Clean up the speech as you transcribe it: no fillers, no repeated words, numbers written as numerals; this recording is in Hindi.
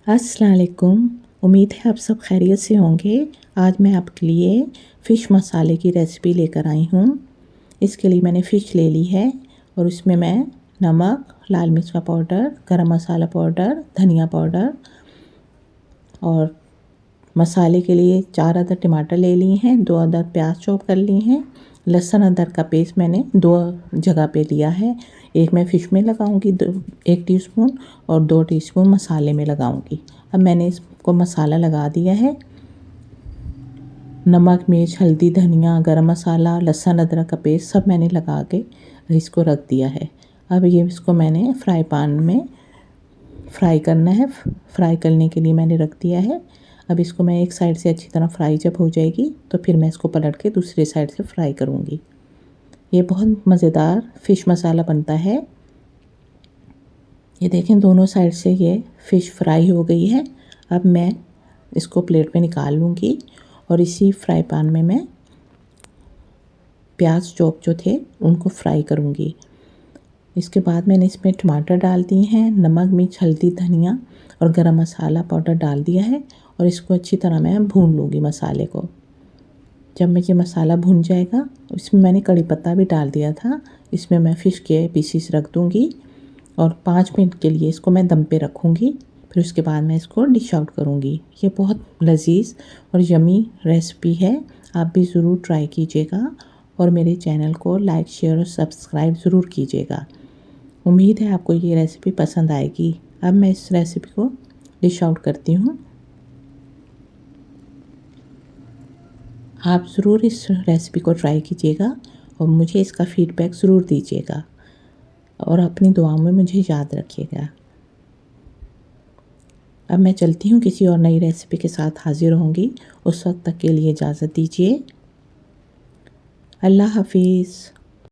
अस्सलाम वालेकुम। उम्मीद है आप सब खैरियत से होंगे। आज मैं आपके लिए फ़िश मसाले की रेसिपी लेकर आई हूँ। इसके लिए मैंने फ़िश ले ली है और उसमें मैं नमक, लाल मिर्च का पाउडर, गरम मसाला पाउडर, धनिया पाउडर और मसाले के लिए 4 अदद टमाटर ले लिए हैं, 2 अदद प्याज चॉप कर लिए हैं। लहसुन अदरक का पेस्ट मैंने 2 जगह पे लिया है। एक मैं फ़िश में लगाऊंगी 1 टीस्पून और 2 टीस्पून मसाले में लगाऊंगी। अब मैंने इसको मसाला लगा दिया है। नमक, मिर्च, हल्दी, धनिया, गरम मसाला, लहसुन अदरक का पेस्ट सब मैंने लगा के इसको रख दिया है। अब ये इसको मैंने फ्राई पैन में फ्राई करना है। फ्राई करने के लिए मैंने रख दिया है। अब इसको मैं एक साइड से अच्छी तरह फ्राई जब हो जाएगी तो फिर मैं इसको पलट के दूसरी साइड से फ्राई करूँगी। ये बहुत मज़ेदार फ़िश मसाला बनता है। ये देखें दोनों साइड से ये फ़िश फ्राई हो गई है। अब मैं इसको प्लेट में निकाल लूँगी और इसी फ्राई पैन में मैं प्याज चॉप जो थे उनको फ्राई करूँगी। इसके बाद मैंने इसमें टमाटर डाल दिए हैं, नमक, मिर्च, हल्दी, धनिया और गरम मसाला पाउडर डाल दिया है और इसको अच्छी तरह मैं भून लूँगी मसाले को। जब मैं ये मसाला भून जाएगा इसमें मैंने कड़ी पत्ता भी डाल दिया था। इसमें मैं फ़िश के पीसीस रख दूँगी और 5 मिनट के लिए इसको मैं दम पे रखूँगी। फिर उसके बाद मैं इसको डिश आउट करूँगी। ये बहुत लज़ीज़ और यमी रेसिपी है। आप भी ज़रूर ट्राई कीजिएगा और मेरे चैनल को लाइक, शेयर और सब्सक्राइब ज़रूर कीजिएगा। उम्मीद है आपको ये रेसिपी पसंद आएगी। अब मैं इस रेसिपी को डिश आउट करती हूँ। आप ज़रूर इस रेसिपी को ट्राई कीजिएगा और मुझे इसका फ़ीडबैक ज़रूर दीजिएगा और अपनी दुआओं में मुझे याद रखिएगा। अब मैं चलती हूँ, किसी और नई रेसिपी के साथ हाज़िर होंगी। उस वक्त तक के लिए इजाज़त दीजिए। अल्लाह हाफ़िज़।